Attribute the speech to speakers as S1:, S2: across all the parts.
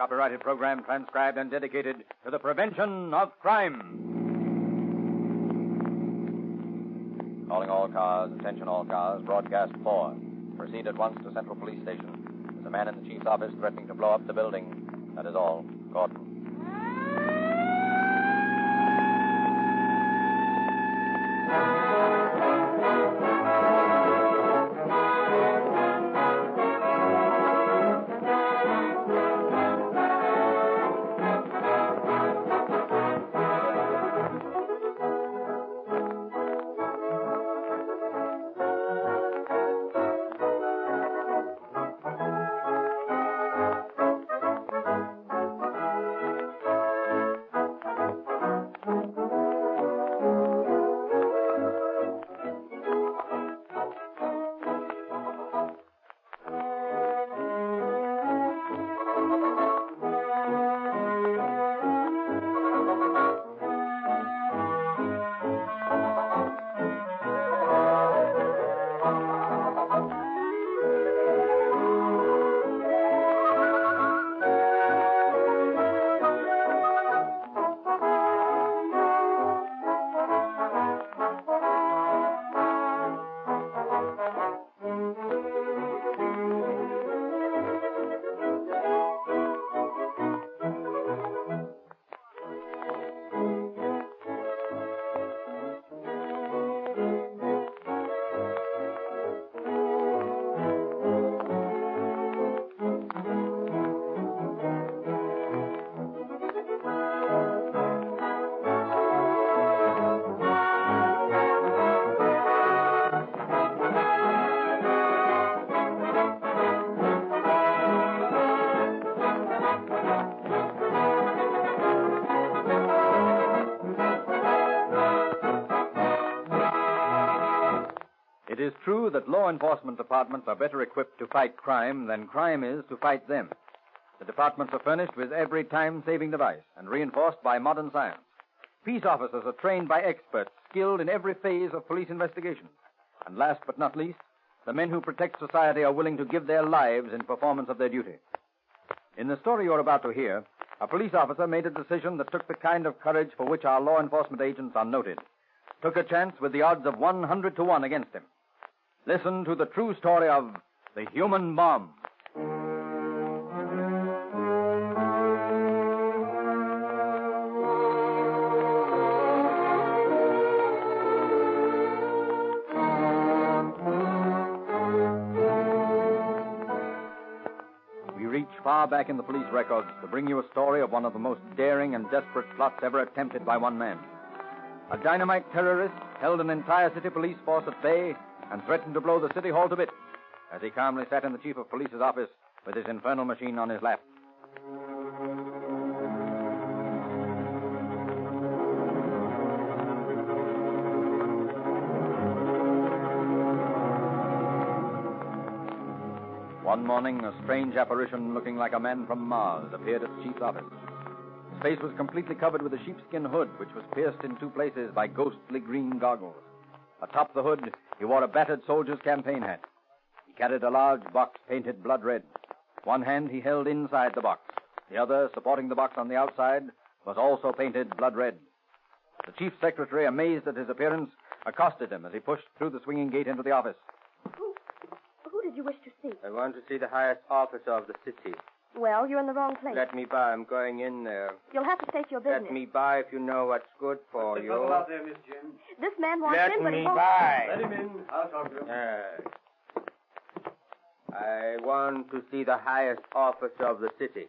S1: copyrighted program transcribed and dedicated to the prevention of crime. Calling all cars, attention all cars, broadcast 4. Proceed at once to Central Police Station. There's a man in the chief's office threatening to blow up the building. That is all. Gordon. It is true that law enforcement departments are better equipped to fight crime than crime is to fight them. The departments are furnished with every time-saving device and reinforced by modern science. Peace officers are trained by experts skilled in every phase of police investigation. And last but not least, the men who protect society are willing to give their lives in performance of their duty. In the story you're about to hear, a police officer made a decision that took the kind of courage for which our law enforcement agents are noted. Took a chance with the odds of 100 to 1 against him. Listen to the true story of the human bomb. We reach far back in the police records to bring you a story of one of the most daring and desperate plots ever attempted by one man. A dynamite terrorist held an entire city police force at bay and threatened to blow the city hall to bits as he calmly sat in the chief of police's office with his infernal machine on his lap. One morning, a strange apparition looking like a man from Mars appeared at the chief's office. His face was completely covered with a sheepskin hood, which was pierced in 2 places by ghostly green goggles. Atop the hood, he wore a battered soldier's campaign hat. He carried a large box painted blood red. One hand he held inside the box. The other, supporting the box on the outside, was also painted blood red. The chief secretary, amazed at his appearance, accosted him as he pushed through the swinging gate into the office.
S2: Who did you wish to see?
S3: I want to see the highest officer of the city.
S2: Well, you're in the wrong place.
S3: Let me by. I'm going in there.
S2: You'll have to state your business.
S3: Let me by if you know what's good for you.
S4: Out there, Miss Jim.
S2: This man wants
S3: Let
S2: in, but
S3: me
S2: he won't.
S3: by.
S4: Let him in. I'll talk to him.
S3: I want to see the highest officer of the city.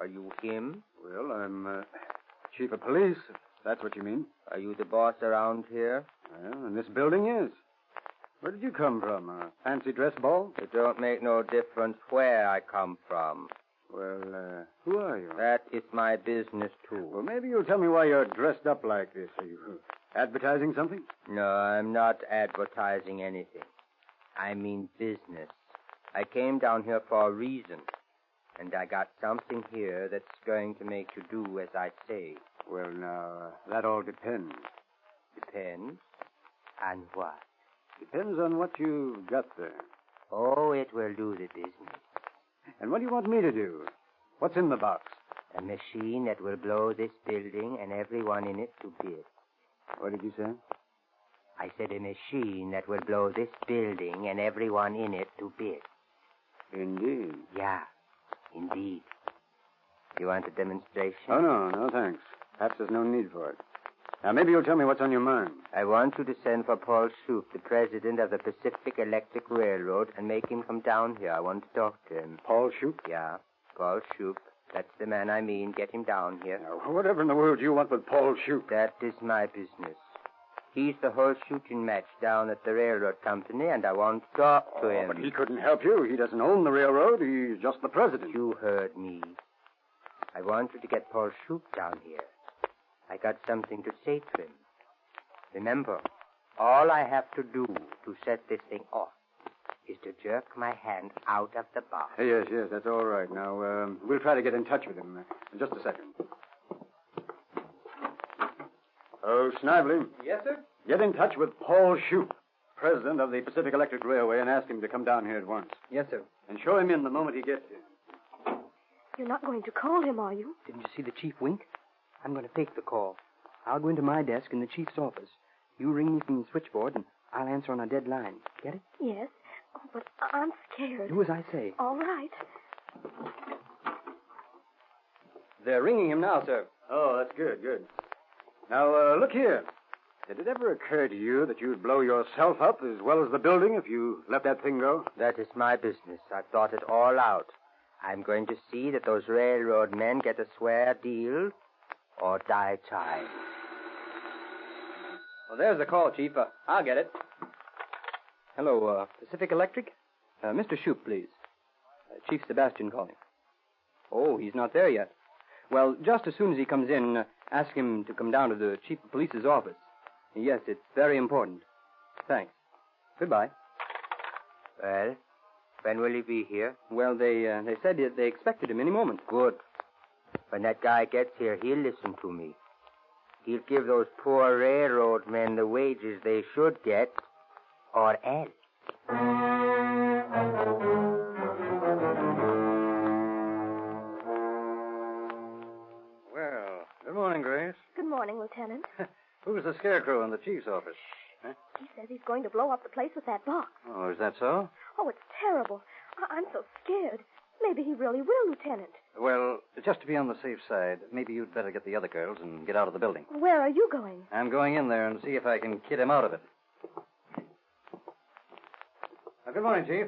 S3: Are you him?
S4: Well, I'm chief of police, if that's what you mean.
S3: Are you the boss around here?
S4: Well, and this building is. Where did you come from? A fancy dress ball?
S3: It don't make no difference where I come from.
S4: Well, who are you?
S3: That is my business, too.
S4: Well, maybe you'll tell me why you're dressed up like this. Are you advertising something?
S3: No, I'm not advertising anything. I mean business. I came down here for a reason. And I got something here that's going to make you do as I say.
S4: Well, now, that all depends.
S3: Depends? On what?
S4: Depends on what you've got there.
S3: Oh, it will do the business.
S4: And what do you want me to do? What's in the box?
S3: A machine that will blow this building and everyone in it to bits.
S4: What did you say?
S3: I said a machine that will blow this building and everyone in it to bits.
S4: Indeed.
S3: Yeah, indeed. You want a demonstration?
S4: Oh, no, thanks. Perhaps there's no need for it. Now, maybe you'll tell me what's on your mind.
S3: I want you to send for Paul Shoup, the president of the Pacific Electric Railroad, and make him come down here. I want to talk to him.
S4: Paul Shoup?
S3: Yeah, Paul Shoup. That's the man I mean. Get him down here.
S4: Now, whatever in the world do you want with Paul Shoup?
S3: That is my business. He's the whole shooting match down at the railroad company, and I want to talk to him.
S4: But he couldn't help you. He doesn't own the railroad. He's just the president.
S3: You heard me. I want you to get Paul Shoup down here. I got something to say to him. Remember, all I have to do to set this thing off is to jerk my hand out of the box.
S4: Yes, that's all right. Now, we'll try to get in touch with him. In just a second. Oh, Snively.
S1: Yes, sir?
S4: Get in touch with Paul Shoup, president of the Pacific Electric Railway, and ask him to come down here at once.
S1: Yes, sir.
S4: And show him in the moment he gets here.
S2: You're not going to call him, are you?
S5: Didn't you see the chief wink? I'm going to take the call. I'll go into my desk in the chief's office. You ring me from the switchboard, and I'll answer on a dead line. Get it?
S2: Yes. Oh, but I'm scared.
S5: Do as I say.
S2: All right.
S1: They're ringing him now, sir.
S4: Oh, that's good. Now, look here. Did it ever occur to you that you'd blow yourself up as well as the building if you let that thing go?
S3: That is my business. I've thought it all out. I'm going to see that those railroad men get a square deal or die trying.
S1: Well, there's the call, Chief. I'll get it.
S5: Hello, Pacific Electric? Mr. Shoup, please. Chief Sebastian calling. Oh, he's not there yet. Well, just as soon as he comes in, ask him to come down to the chief of police's office. Yes, it's very important. Thanks. Goodbye.
S3: Well, when will he be here?
S5: Well, they said they expected him any moment.
S3: Good. When that guy gets here, he'll listen to me. He'll give those poor railroad men the wages they should get, or else.
S4: Well, good morning, Grace.
S2: Good morning, Lieutenant.
S4: Who's the scarecrow in the chief's office? Huh?
S2: He says he's going to blow up the place with that box.
S4: Oh, is that so?
S2: Oh, it's terrible. I'm so scared. Maybe he really will, Lieutenant.
S6: Well, just to be on the safe side, maybe you'd better get the other girls and get out of the building.
S2: Where are you going?
S6: I'm going in there and see if I can kid him out of it. Good morning, Chief.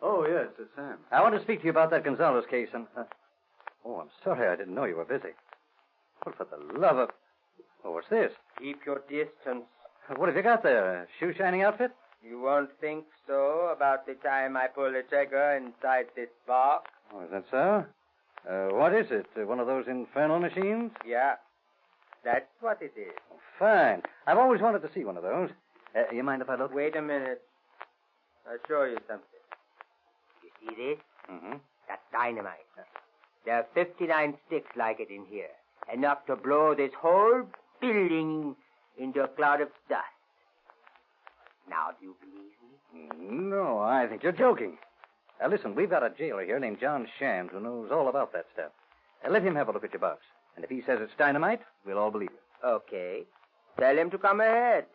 S4: Oh, yes, it's Sam.
S6: I want to speak to you about that Gonzalez case and... Oh, I'm sorry. I didn't know you were busy. Well, for the love of... Oh, what's this?
S3: Keep your distance.
S6: What have you got there? A shoe-shining outfit?
S3: You won't think so about the time I pull the trigger inside this box.
S6: Oh, is that so? What is it? One of those infernal machines?
S3: Yeah, that's what it is.
S6: Oh, fine. I've always wanted to see one of those. You mind if I look?
S3: Wait a minute. I'll show you something. You see this?
S6: Mm-hmm.
S3: That's dynamite. There are 59 sticks like it in here. Enough to blow this whole building into a cloud of dust. Now, do you believe me?
S6: No, I think you're joking. Listen, we've got a jailer here named John Shams who knows all about that stuff. Let him have a look at your box. And if he says it's dynamite, we'll all believe it.
S3: Okay. Tell him to come ahead.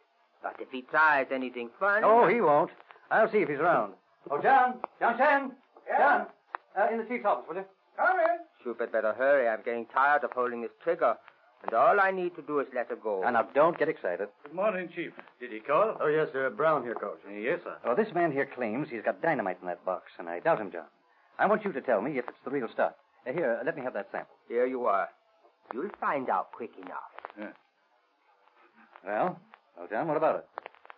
S3: But if he tries anything funny...
S6: Oh, he won't. I'll see if he's around. Oh, John! John Shams! Yeah? John! In the chief's office, will you?
S1: Come in.
S3: Shoup had better hurry. I'm getting tired of holding this trigger. And all I need to do is let her go.
S6: Now, don't get excited.
S7: Good morning, Chief. Did he call?
S4: Oh, yes, sir. Brown here, Coach.
S7: Yes, sir.
S6: Oh, this man here claims he's got dynamite in that box, and I doubt him, John. I want you to tell me if it's the real stuff. Here, let me have that sample.
S3: Here you are. You'll find out quick enough.
S7: Yeah.
S6: Well, John, what about it?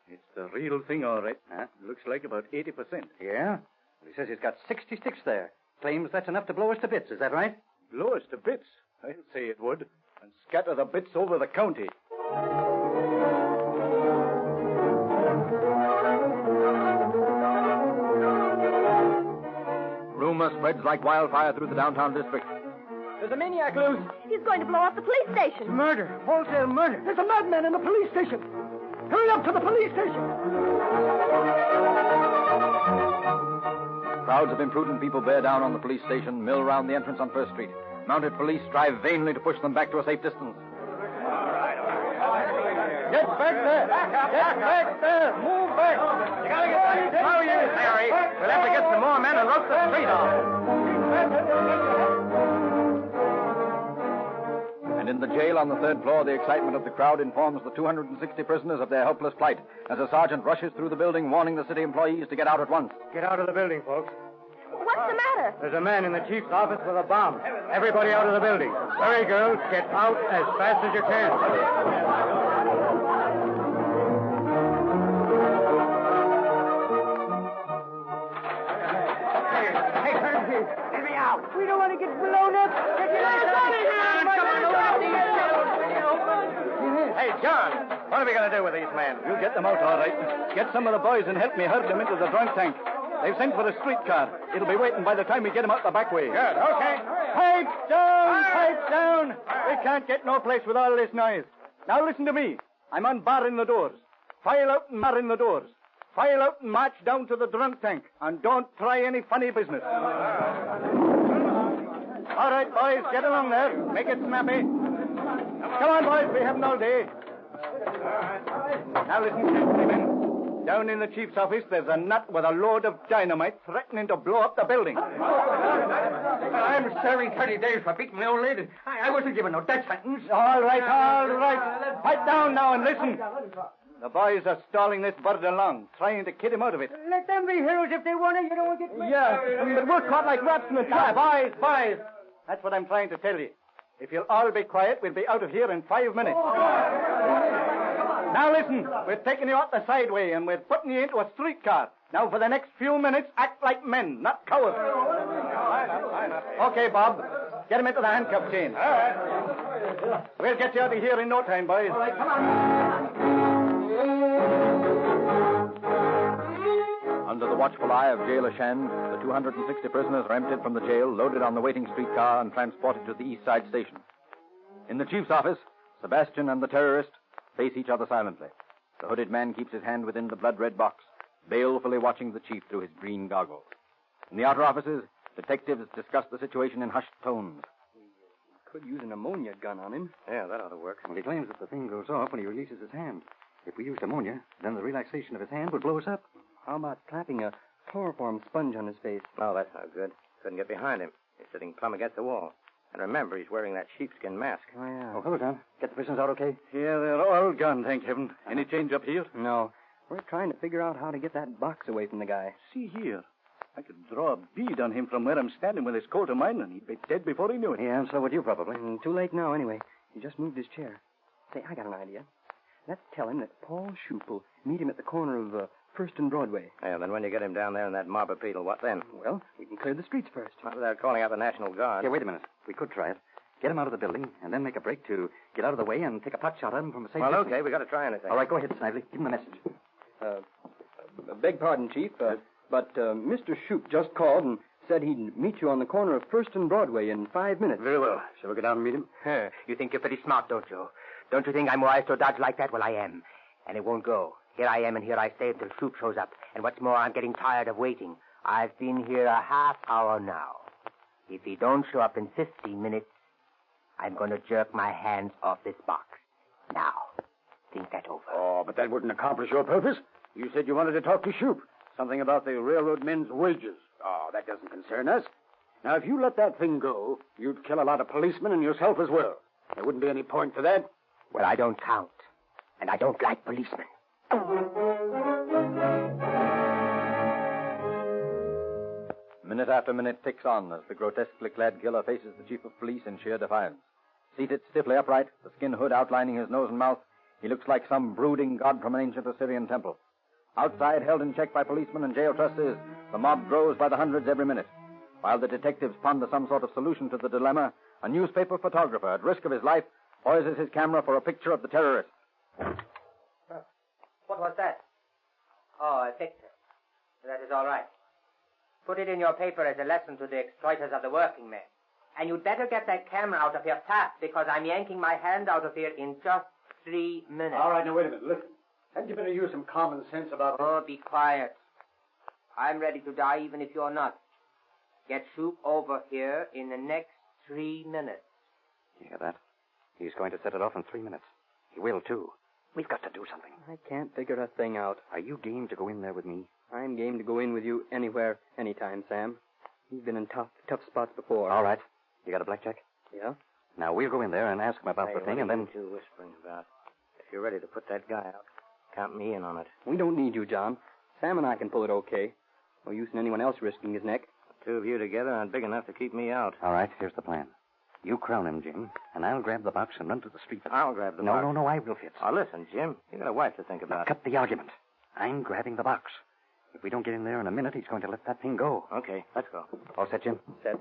S7: It's the real thing, all right.
S6: Huh?
S7: Looks like about 80%.
S6: Yeah? Well, he says he's got 60 sticks there. Claims that's enough to blow us to bits. Is that right?
S7: Blow us to bits. I'll say it would. And scatter the bits over the county.
S1: Rumor spreads like wildfire through the downtown district.
S5: There's a maniac loose.
S2: He's going to blow up the police station.
S5: Murder. Wholesale murder. There's a madman in the police station. Hurry up to the police station.
S1: Crowds of imprudent people bear down on the police station, mill round the entrance on First Street. Mounted police strive vainly to push them back to a safe distance.
S7: Get back there! Get back there! Move back! You gotta get back there!
S3: No use, Harry. We'll have to get some more men and rope the street off.
S1: And in the jail on the third floor, the excitement of the crowd informs the 260 prisoners of their helpless plight as a sergeant rushes through the building, warning the city employees to get out at once.
S7: Get out of the building, folks.
S2: What's the matter?
S7: There's a man in the chief's office with a bomb. Everybody out of the building. Hurry, girls. Get out as fast as you can.
S2: We don't want to get blown up. Get your ass out of here!
S7: Hey, John, what are we going to do with these men?
S8: We'll get them out all right. Get some of the boys and help me herd them into the drunk tank. They've sent for a streetcar. It'll be waiting by the time we get them out the back way.
S7: Good, okay.
S8: Pipes down! Pipes down! We can't get no place with all this noise. Now listen to me. I'm unbarring the doors. File out and bar in the doors. File out and march down to the drunk tank. And don't try any funny business. All right, boys, get along there. Make it snappy. Come on, boys, we haven't all day. Now listen carefully, men. Down in the chief's office, there's a nut with a load of dynamite threatening to blow up the building.
S6: I'm serving 30 days for beating my old lady. I wasn't given no death sentence.
S8: All right. Pipe down now and listen. The boys are stalling this bird along, trying to kid him out of it.
S2: Let them be heroes if they want to. You don't want to get...
S8: Yeah, but we're caught like rats in a trap. Boys. That's what I'm trying to tell you. If you'll all be quiet, we'll be out of here in 5 minutes. Now listen, we're taking you out the sideway and we're putting you into a streetcar. Now for the next few minutes, act like men, not cowards. Okay, Bob, get him into the handcuff chain. We'll get you out of here in no time, boys. All right, come on.
S1: Under the watchful eye of Jailer Shand, the 260 prisoners are emptied from the jail, loaded on the waiting streetcar, and transported to the East Side station. In the chief's office, Sebastian and the terrorist face each other silently. The hooded man keeps his hand within the blood-red box, balefully watching the chief through his green goggles. In the outer offices, detectives discuss the situation in hushed tones.
S5: Could use an ammonia gun on him.
S6: Yeah, that ought to work. Well, he claims that the thing goes off when he releases his hand. If we used ammonia, then the relaxation of his hand would blow us up.
S5: How about clapping a chloroform sponge on his face?
S3: Oh, that's not good. Couldn't get behind him. He's sitting plumb against the wall. And remember, he's wearing that sheepskin mask.
S5: Oh, yeah.
S6: Oh, hello, John. Get the prisoners out okay?
S8: Yeah, they're all gone, thank heaven. Any change up here?
S5: No. We're trying to figure out how to get that box away from the guy.
S8: See here. I could draw a bead on him from where I'm standing with his coat of mine, and he'd be dead before he knew it.
S6: Yeah, and so would you probably.
S5: Too late now, anyway. He just moved his chair. Say, I got an idea. Let's tell him that Paul Shoup will meet him at the corner of First and Broadway.
S3: Yeah, then when you get him down there in that mob of people, what then?
S5: Well, we can clear the streets first.
S3: Not without calling out the National Guard.
S6: Yeah, wait a minute. We could try it. Get him out of the building, and then make a break to get out of the way and take a pot shot at him from a safe
S3: Well,
S6: distance.
S3: okay, we got to try anything.
S6: All right, go ahead, Snively. Give him the message.
S5: Beg pardon, Chief, but Mr. Shoup just called and said he'd meet you on the corner of First and Broadway in 5 minutes.
S4: Very well. Shall we go down and meet him?
S3: You think you're pretty smart, don't you? Don't you think I'm wise to dodge like that? Well, I am. And it won't go. Here I am, and here I stay until Shoup shows up. And what's more, I'm getting tired of waiting. I've been here a half hour now. If he don't show up in 15 minutes, I'm going to jerk my hands off this box. Now, think that over.
S4: Oh, but that wouldn't accomplish your purpose. You said you wanted to talk to Shoup. Something about the railroad men's wages. Oh, that doesn't concern us. Now, if you let that thing go, you'd kill a lot of policemen and yourself as well. There wouldn't be any point to that.
S3: Well, I don't count. And I don't like policemen.
S1: Minute after minute ticks on as the grotesquely clad killer faces the chief of police in sheer defiance. Seated stiffly upright, the skin hood outlining his nose and mouth, he looks like some brooding god from an ancient Assyrian temple. Outside, held in check by policemen and jail trustees, the mob grows by the hundreds every minute. While the detectives ponder some sort of solution to the dilemma, a newspaper photographer, at risk of his life, poises his camera for a picture of the terrorist.
S3: What was that? Oh, a picture. That is all right. Put it in your paper as a lesson to the exploiters of the working men. And you'd better get that camera out of here fast, because I'm yanking my hand out of here in just 3 minutes.
S4: All right, now, wait a minute. Listen. Hadn't you better use some common sense about...
S3: Oh, be quiet. I'm ready to die even if you're not. Get Shoop over here in the next 3 minutes.
S6: You hear that? He's going to set it off in 3 minutes. He will, too. We've got to do something.
S5: I can't figure a thing out.
S6: Are you game to go in there with me?
S5: I'm game to go in with you anywhere, anytime, Sam. You've been in tough spots before.
S6: All right. You got a blackjack?
S5: Yeah?
S6: Now, we'll go in there and ask him about the thing, and then...
S4: What are you two whispering about? If you're ready to put that guy out, count me in on it.
S5: We don't need you, John. Sam and I can pull it okay. No use in anyone else risking his neck.
S4: The two of you together aren't big enough to keep me out.
S6: All right, here's the plan. You crown him, Jim, and I'll grab the box and run to the street.
S4: I'll grab the box.
S6: No, I will, Fitz.
S4: Oh, listen, Jim. You got a wife to think about.
S6: Cut the argument. I'm grabbing the box. If we don't get in there in a minute, he's going to let that thing go.
S4: Okay, let's go.
S6: All set, Jim?
S5: Set.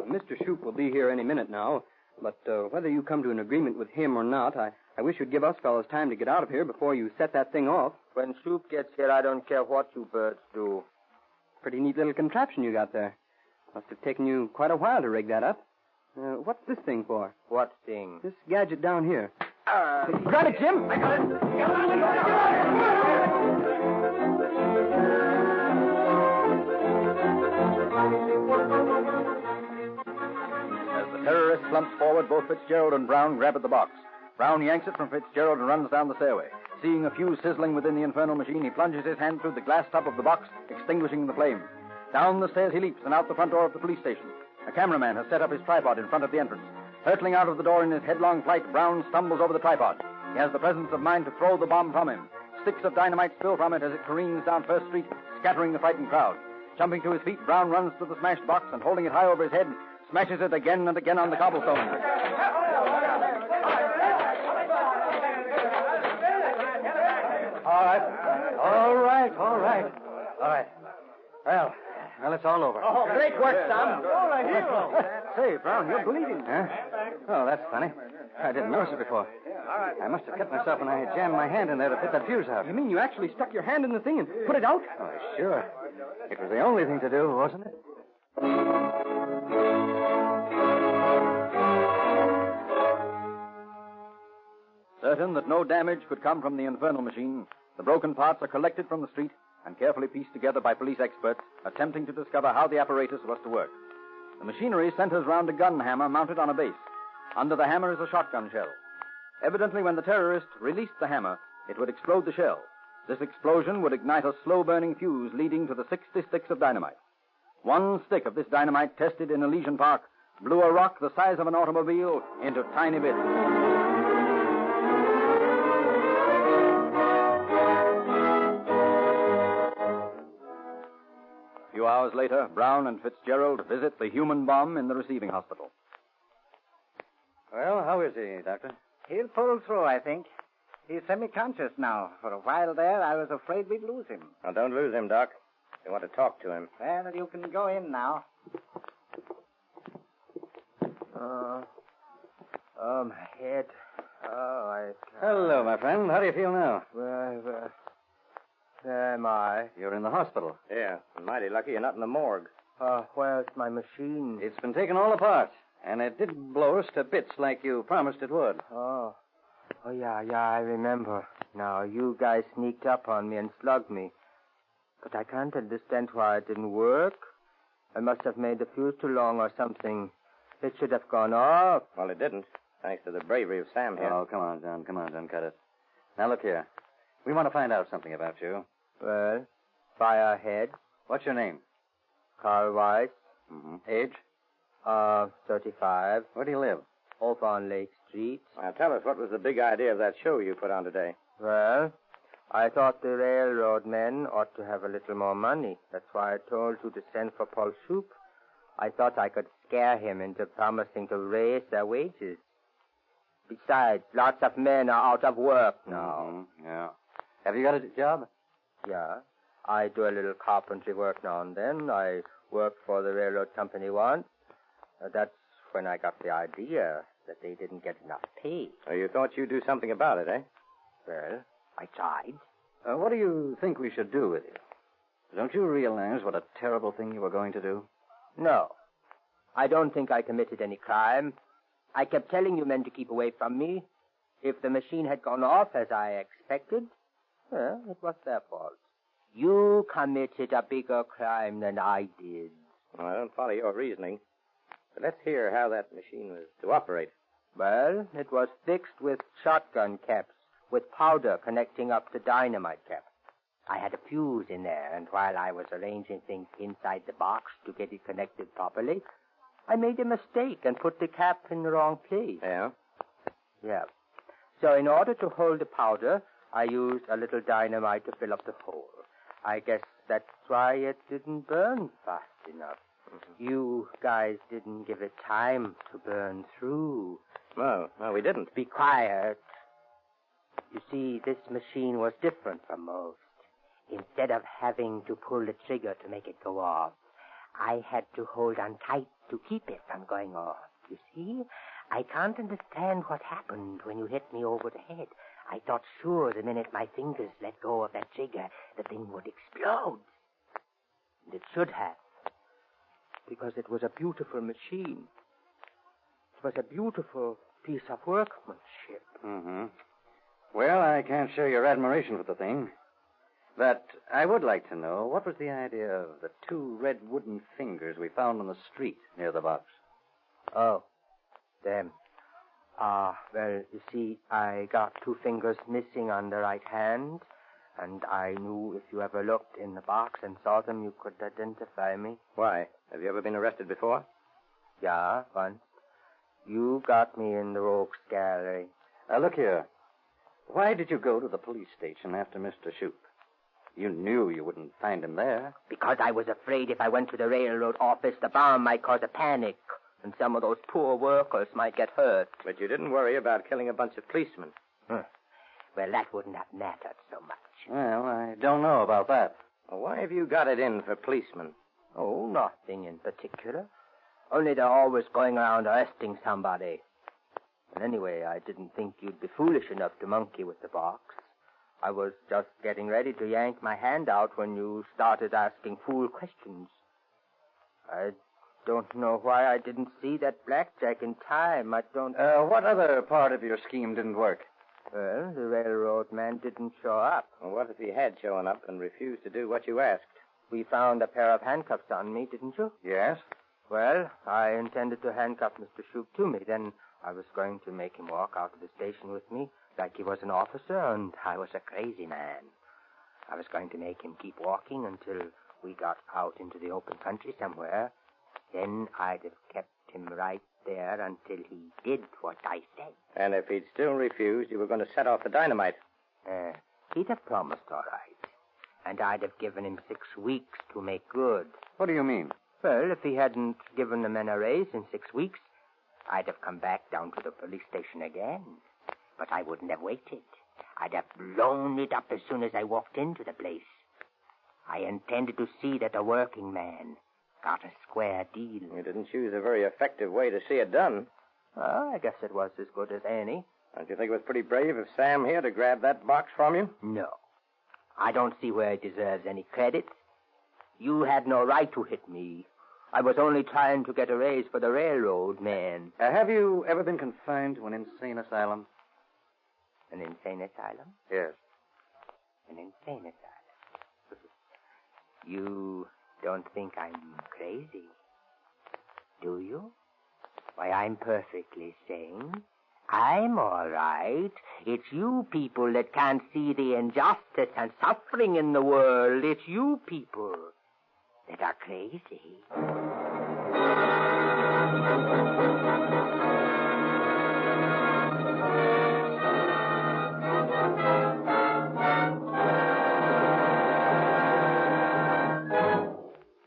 S5: Mr. Shoop will be here any minute now, but whether you come to an agreement with him or not, I wish you'd give us fellas time to get out of here before you set that thing off.
S3: When Shoop gets here, I don't care what you birds do.
S5: Pretty neat little contraption you got there. Must have taken you quite a while to rig that up. What's this thing for?
S3: What thing?
S5: This gadget down here. Got it, Jim! I got it!
S1: As the terrorist slumps forward, both Fitzgerald and Brown grab at the box. Brown yanks it from Fitzgerald and runs down the stairway. Seeing a fuse sizzling within the infernal machine, he plunges his hand through the glass top of the box, extinguishing the flame. Down the stairs he leaps and out the front door of the police station. A cameraman has set up his tripod in front of the entrance. Hurtling out of the door in his headlong flight, Brown stumbles over the tripod. He has the presence of mind to throw the bomb from him. Sticks of dynamite spill from it as it careens down First Street, scattering the frightened crowd. Jumping to his feet, Brown runs to the smashed box and, holding it high over his head, smashes it again and again on the cobblestone.
S6: All right. Well, it's all over.
S8: Oh, great work, Sam. Oh, a hero.
S6: Say, Brown, you're bleeding. Huh? Oh, that's funny. I didn't notice it before. I must have cut myself when I jammed my hand in there to put that fuse out.
S5: You mean you actually stuck your hand in the thing and put it out?
S6: Oh, sure. It was the only thing to do, wasn't it?
S1: Certain that no damage could come from the infernal machine, the broken parts are collected from the street and carefully pieced together by police experts attempting to discover how the apparatus was to work. The machinery centers round a gun hammer mounted on a base. Under the hammer is a shotgun shell. Evidently, when the terrorist released the hammer, it would explode the shell. This explosion would ignite a slow-burning fuse leading to the 60 sticks of dynamite. One stick of this dynamite tested in Elysian Park blew a rock the size of an automobile into tiny bits. A few hours later, Brown and Fitzgerald visit the human bomb in the receiving hospital.
S6: Well, how is he, Doctor?
S7: He'll pull through, I think. He's semi-conscious now. For a while there, I was afraid we'd lose him.
S4: Now, don't lose him, Doc. We want to talk to him.
S7: Well, you can go in now.
S3: My head.
S6: Hello, my friend. How do you feel now?
S3: Where am I?
S6: You're in the hospital.
S4: Yeah, mighty lucky you're not in the morgue.
S3: Where's my machine?
S6: It's been taken all apart, and it did blow us to bits like you promised it would.
S3: Oh, yeah, I remember. Now, you guys sneaked up on me and slugged me. But I can't understand why it didn't work. I must have made the fuse too long or something. It should have gone off.
S4: Well, it didn't, thanks to the bravery of Sam here.
S6: Oh, come on, John, cut it. Now, look here. We want to find out something about you.
S3: Well, fire ahead.
S6: What's your name?
S3: Carl Weiss.
S6: Mm-hmm. Age?
S3: 35.
S6: Where do you live?
S3: Over on Lake Street.
S4: Now, tell us, what was the big idea of that show you put on today?
S3: Well, I thought the railroad men ought to have a little more money. That's why I told you to send for Paul Shoop. I thought I could scare him into promising to raise their wages. Besides, lots of men are out of work now.
S6: Mm-hmm. Yeah. Have you got a job?
S3: Yeah. I do a little carpentry work now and then. I worked for the railroad company once. That's when I got the idea that they didn't get enough pay.
S4: So you thought you'd do something about it, eh?
S3: Well, I tried.
S6: What do you think we should do with you? Don't you realize what a terrible thing you were going to do?
S3: No. I don't think I committed any crime. I kept telling you men to keep away from me. If the machine had gone off as I expected, well, it was their fault. You committed a bigger crime than I did.
S6: Well, I don't follow your reasoning. But let's hear how that machine was to operate.
S3: Well, it was fixed with shotgun caps, with powder connecting up to dynamite caps. I had a fuse in there, and while I was arranging things inside the box to get it connected properly, I made a mistake and put the cap in the wrong place.
S6: Yeah?
S3: Yeah. So in order to hold the powder, I used a little dynamite to fill up the hole. I guess that's why it didn't burn fast enough. Mm-hmm. You guys didn't give it time to burn through.
S6: No, we didn't.
S3: Be quiet. You see, this machine was different from most. Instead of having to pull the trigger to make it go off, I had to hold on tight to keep it from going off. You see, I can't understand what happened when you hit me over the head. I thought sure the minute my fingers let go of that trigger, the thing would explode. And it should have, because it was a beautiful machine. It was a beautiful piece of workmanship.
S6: Mm-hmm. Well, I can't share your admiration for the thing. But I would like to know, what was the idea of the 2 red wooden fingers we found on the street near the box?
S3: Oh, them. Well, you see, I got 2 fingers missing on the right hand, and I knew if you ever looked in the box and saw them, you could identify me.
S6: Why? Have you ever been arrested before?
S3: Yeah, once. You got me in the rogues gallery.
S6: Look here. Why did you go to the police station after Mr. Shoup? You knew you wouldn't find him there.
S3: Because I was afraid if I went to the railroad office, the bomb might cause a panic, and some of those poor workers might get hurt.
S6: But you didn't worry about killing a bunch of policemen.
S3: Well, that wouldn't have mattered so much.
S6: Well, I don't know about that. Well, why have you got it in for policemen?
S3: Oh, nothing in particular. Only they're always going around arresting somebody. And anyway, I didn't think you'd be foolish enough to monkey with the box. I was just getting ready to yank my hand out when you started asking fool questions. I don't know why I didn't see that blackjack in time. I don't...
S6: What other part of your scheme didn't work?
S3: Well, the railroad man didn't show up.
S6: Well, what if he had shown up and refused to do what you asked?
S3: We found a pair of handcuffs on me, didn't you?
S6: Yes.
S3: Well, I intended to handcuff Mr. Shoup to me. Then I was going to make him walk out of the station with me like he was an officer, and I was a crazy man. I was going to make him keep walking until we got out into the open country somewhere. Then I'd have kept him right there until he did what I said.
S6: And if he'd still refused, you were going to set off the dynamite.
S3: He'd have promised all right. And I'd have given him 6 weeks to make good.
S6: What do you mean?
S3: Well, if he hadn't given the men a raise in 6 weeks, I'd have come back down to the police station again. But I wouldn't have waited. I'd have blown it up as soon as I walked into the place. I intended to see that a working man got a square deal.
S6: You didn't choose a very effective way to see it done.
S3: Well, I guess it was as good as any.
S6: Don't you think it was pretty brave of Sam here to grab that box from you?
S3: No. I don't see where he deserves any credit. You had no right to hit me. I was only trying to get a raise for the railroad man.
S6: Have you ever been confined to an insane asylum?
S3: An insane asylum?
S6: Yes.
S3: An insane asylum. You don't think I'm crazy, do you? Why, I'm perfectly sane. I'm all right. It's you people that can't see the injustice and suffering in the world. It's you people that are crazy.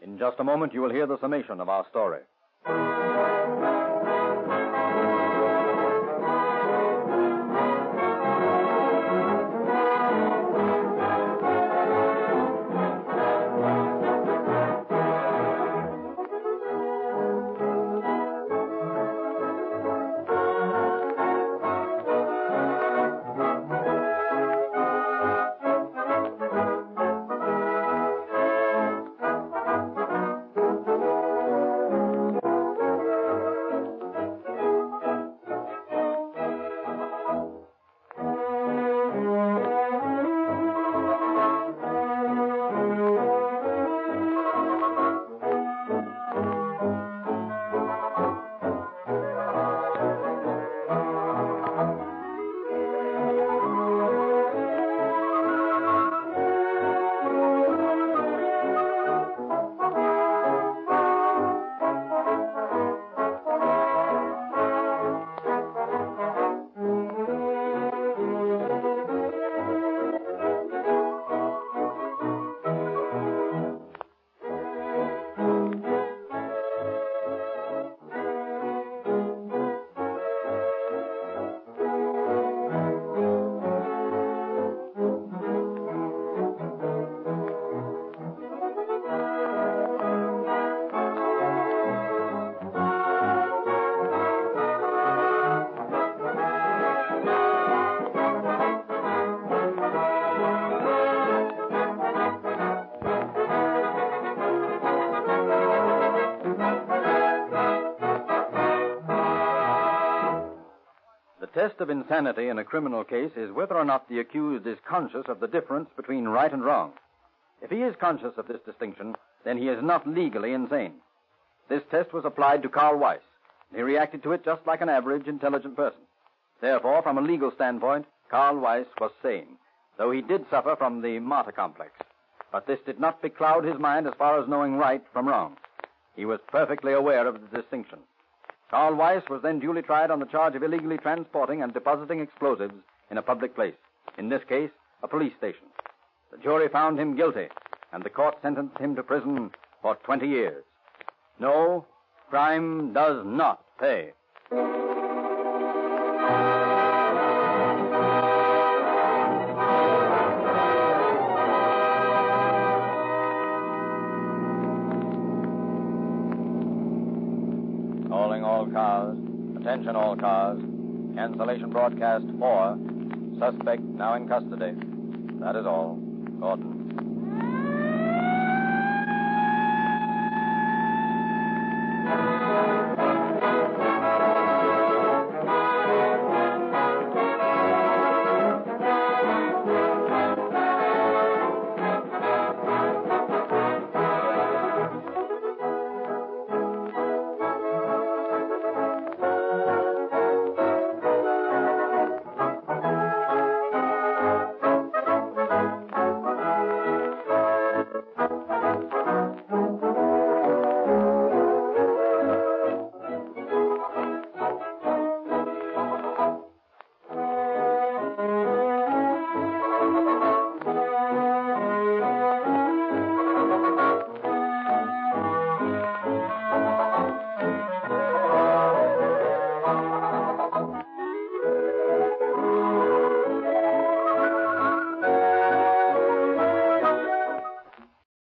S1: In just a moment, you will hear the summation of our story. test of insanity in a criminal case is whether or not the accused is conscious of the difference between right and wrong. If he is conscious of this distinction, then he is not legally insane. This test was applied to Carl Weiss, and he reacted to it just like an average, intelligent person. Therefore, from a legal standpoint, Carl Weiss was sane, though he did suffer from the martyr complex. But this did not becloud his mind as far as knowing right from wrong. He was perfectly aware of the distinction. Carl Weiss was then duly tried on the charge of illegally transporting and depositing explosives in a public place, in this case, a police station. The jury found him guilty, and the court sentenced him to prison for 20 years. No, crime does not pay. Calling all cars. Attention all cars. Cancellation broadcast 4. Suspect now in custody. That is all. Gordon.